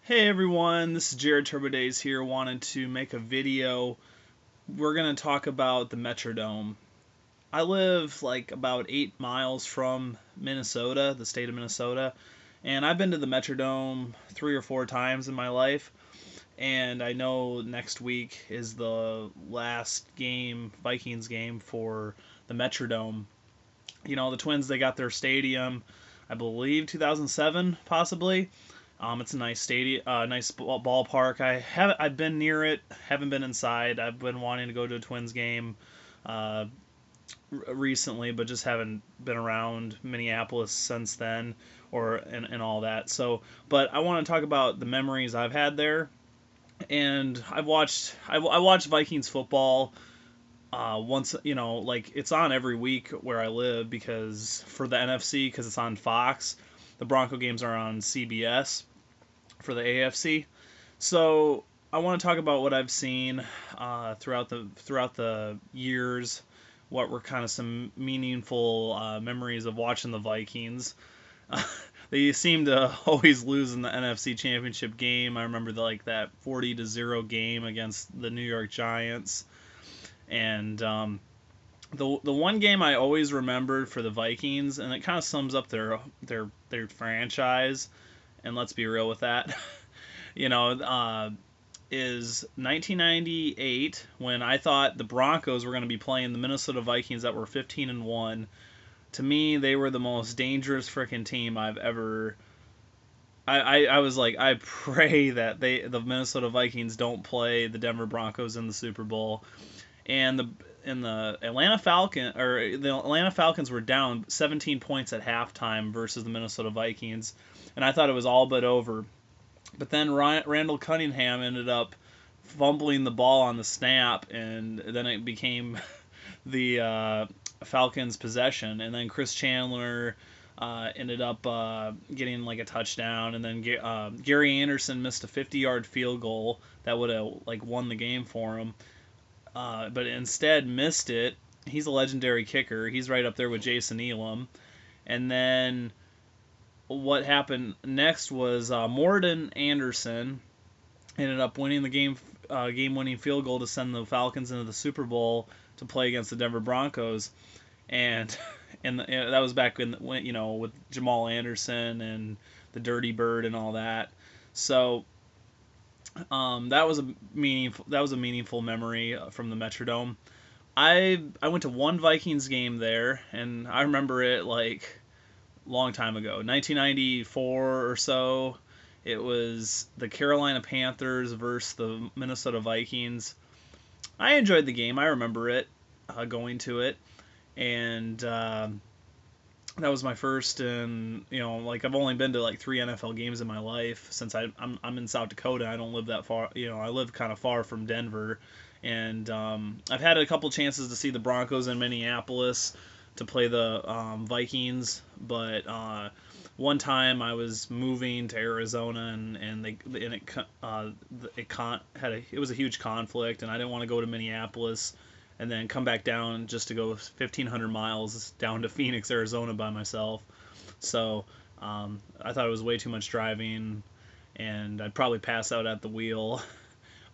Hey everyone, this is Jared Turbo Days here. Wanted to make a video. We're going to talk about the Metrodome. I live like about 8 miles from Minnesota, the state of Minnesota, and I've been to the Metrodome 3 or 4 times in my life. And I know next week is the last game, Vikings game for the Metrodome. You know, the Twins, they got their stadium, I believe 2007 possibly. It's a nice stadium, nice ballpark. I've been near it, haven't been inside. I've been wanting to go to a Twins game uh, recently, but just haven't been around Minneapolis since then, and all that. So, but I want to talk about the memories I've had there, and I watched Vikings football. Once, like it's on every week where I live because for the NFC, because it's on Fox. The Bronco games are on CBS for the AFC. So I want to talk about what I've seen throughout the years. What were kind of some meaningful memories of watching the Vikings. They seem to always lose in the NFC Championship game. I remember that 40-0 game against the New York Giants, and the one game I always remembered for the Vikings, and it kind of sums up their franchise. And let's be real with that, you know, is 1998 when I thought the Broncos were going to be playing the Minnesota Vikings that were 15-1. To me, they were the most dangerous freaking team I've ever. I was like, I pray that the Minnesota Vikings don't play the Denver Broncos in the Super Bowl. And the Atlanta Falcons were down 17 points at halftime versus the Minnesota Vikings, and I thought it was all but over. But then Randall Cunningham ended up fumbling the ball on the snap, and then it became the Falcons' possession. And then Chris Chandler ended up getting like a touchdown, and then Gary Anderson missed a 50-yard field goal that would have won the game for him. But instead missed it. He's a legendary kicker. He's right up there with Jason Elam. And then what happened next was Morton Anderson ended up winning the game-winning field goal to send the Falcons into the Super Bowl to play against the Denver Broncos. And that was back when with Jamal Anderson and the Dirty Bird and all that. So that was a meaningful memory from the Metrodome. I went to one Vikings game there, and I remember it like long time ago, 1994 or so. It was the Carolina Panthers versus the Minnesota Vikings. I enjoyed the game. I remember it, going to it, and that was my first, and I've only been to like 3 NFL games in my life since I'm in South Dakota. I don't live that far. I live kind of far from Denver, and I've had a couple chances to see the Broncos in Minneapolis to play the Vikings, but one time I was moving to Arizona, and it was a huge conflict, and I didn't want to go to Minneapolis and then come back down just to go 1,500 miles down to Phoenix, Arizona by myself. So I thought it was way too much driving, and I'd probably pass out at the wheel.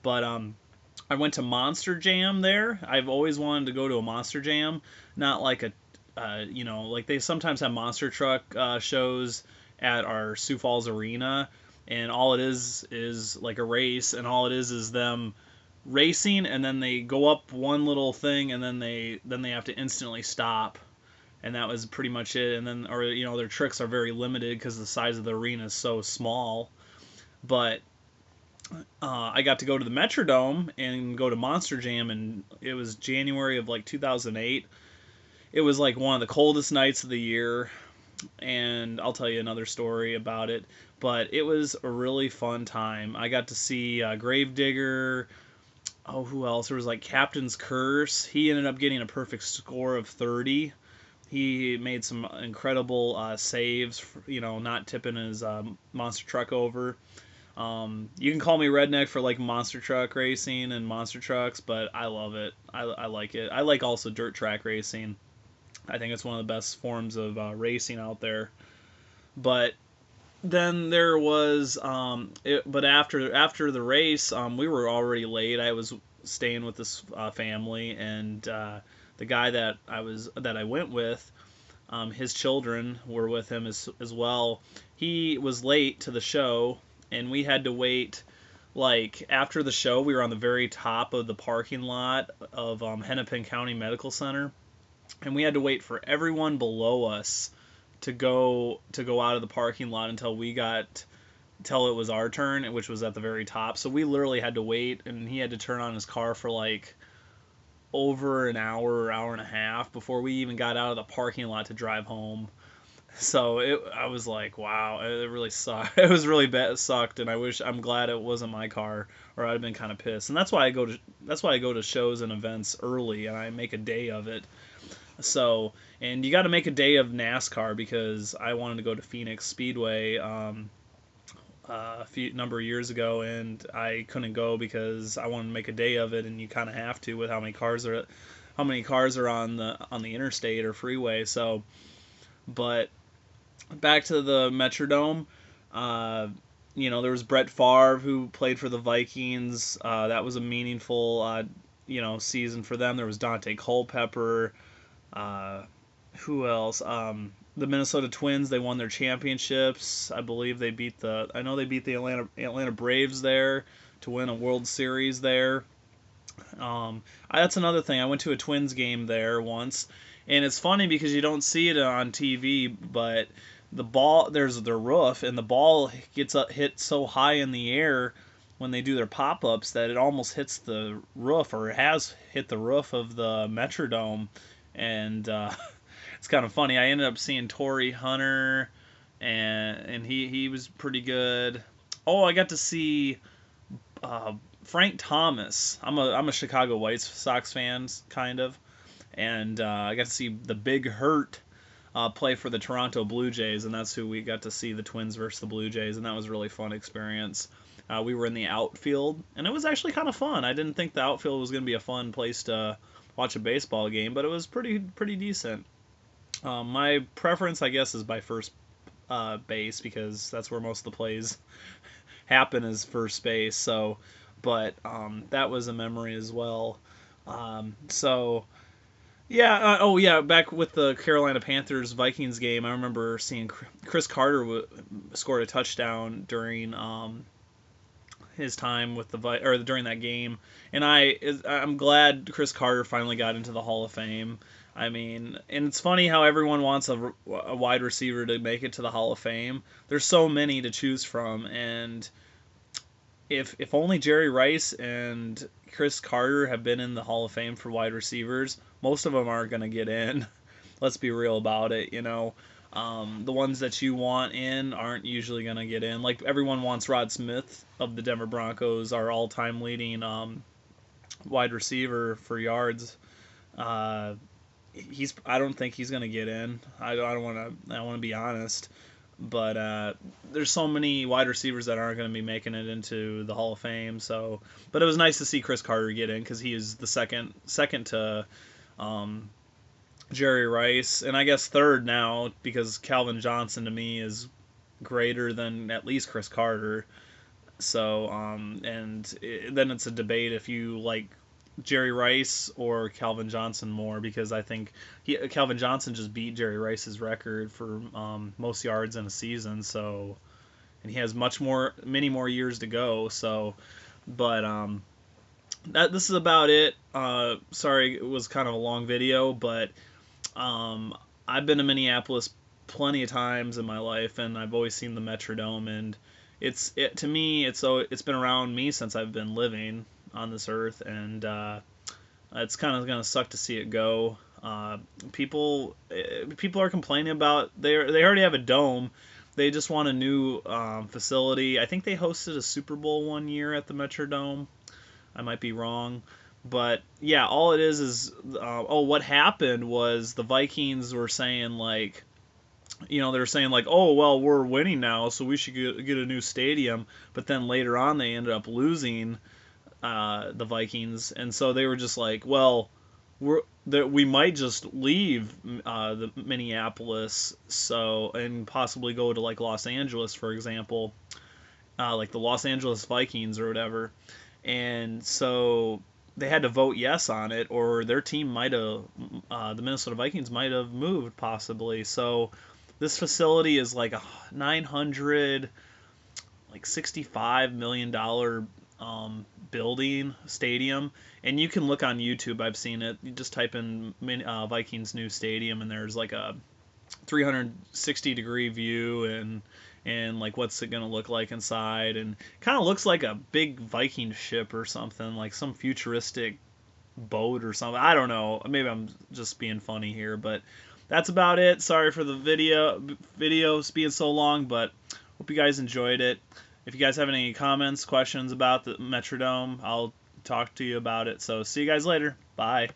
But I went to Monster Jam there. I've always wanted to go to a Monster Jam, not like like they sometimes have monster truck shows at our Sioux Falls Arena, and all it is like a race, and all it is them racing, and then they go up one little thing, and then they have to instantly stop, and that was pretty much it. And then, or their tricks are very limited because the size of the arena is so small. But I got to go to the Metrodome and go to Monster Jam, and it was January of 2008. It was like one of the coldest nights of the year, and I'll tell you another story about it. But it was a really fun time. I got to see Gravedigger. Oh, who else? There was Captain's Curse. He ended up getting a perfect score of 30. He made some incredible saves, not tipping his monster truck over. You can call me redneck for monster truck racing and monster trucks, but I love it. I like it. I like also dirt track racing. I think it's one of the best forms of racing out there. But then there was but after the race, we were already late. I was staying with this family, and the guy that I went with, his children were with him as well. He was late to the show, and we had to wait. Like after the show, we were on the very top of the parking lot of Hennepin County Medical Center, and we had to wait for everyone below us to go out of the parking lot until it was our turn, which was at the very top. So we literally had to wait, and he had to turn on his car for like over an hour or hour and a half before we even got out of the parking lot to drive home. So I was like, wow, it really sucked. It was really bad, it sucked, and I'm glad it wasn't my car, or I'd have been kind of pissed. And that's why I go to shows and events early, and I make a day of it. So, and you got to make a day of NASCAR, because I wanted to go to Phoenix Speedway a few number of years ago, and I couldn't go because I wanted to make a day of it, and you kind of have to with how many cars are on the interstate or freeway. So, but back to the Metrodome. There was Brett Favre, who played for the Vikings. That was a meaningful season for them. There was Dante Culpepper. Who else? The Minnesota Twins, they won their championships. I believe I know they beat the Atlanta Braves there to win a World Series there. That's another thing. I went to a Twins game there once, and it's funny because you don't see it on TV, but there's the roof, and the ball hit so high in the air when they do their pop-ups that it almost hits the roof, or it has hit the roof of the Metrodome. And it's kind of funny. I ended up seeing Torrey Hunter, and he was pretty good. Oh, I got to see Frank Thomas. I'm a Chicago White Sox fan, kind of, and I got to see the Big Hurt play for the Toronto Blue Jays, and that's who we got to see, the Twins versus the Blue Jays, and that was a really fun experience. We were in the outfield, and it was actually kind of fun. I didn't think the outfield was going to be a fun place to watch a baseball game, but it was pretty decent. My preference, I guess, is by first base, because that's where most of the plays happen, is first base. So, but that was a memory as well. So yeah. Oh yeah, back with the Carolina Panthers Vikings game, I remember seeing Chris Carter scored a touchdown during his time with during that game, and I'm glad Chris Carter finally got into the Hall of Fame. I mean, and it's funny how everyone wants a wide receiver to make it to the Hall of Fame. There's so many to choose from, and if only Jerry Rice and Chris Carter have been in the Hall of Fame for wide receivers, most of them aren't going to get in. Let's be real about it, the ones that you want in aren't usually going to get in. Like, everyone wants Rod Smith of the Denver Broncos, our all-time leading wide receiver for yards. I don't think he's going to get in. I want to be honest, but there's so many wide receivers that aren't going to be making it into the Hall of Fame. So, but it was nice to see Chris Carter get in, because he is the second to Jerry Rice, and I guess third now, because Calvin Johnson to me is greater than at least Chris Carter. So, then it's a debate if you like Jerry Rice or Calvin Johnson more, because I think Calvin Johnson just beat Jerry Rice's record for most yards in a season. So, and he has many more years to go. So, but this is about it. Sorry, it was kind of a long video, but I've been to Minneapolis plenty of times in my life, and I've always seen the Metrodome, and to me it's been around me since I've been living on this earth, and it's kind of gonna suck to see it go. People are complaining about they already have a dome. They just want a new facility. I think they hosted a Super Bowl one year at the Metrodome. I might be wrong. But yeah, all it is what happened was the Vikings were saying like, they're saying like, oh well, we're winning now, so we should get a new stadium. But then later on, they ended up losing the Vikings, and so they were just like, well, we might just leave the Minneapolis, and possibly go to like Los Angeles, for example, like the Los Angeles Vikings or whatever. And so they had to vote yes on it, or their team might have, the Minnesota Vikings might have moved possibly. So this facility is like a 900, like $65 million building stadium, and you can look on YouTube. I've seen it. You just type in Vikings new stadium, and there's like a 360-degree view, and like what's it gonna look like inside, and kind of looks like a big Viking ship or something, like some futuristic boat or something. I don't know. Maybe I'm just being funny here, but that's about it. Sorry for the videos being so long, but hope you guys enjoyed it. If you guys have any comments, questions about the Metrodome, I'll talk to you about it. So see you guys later. Bye.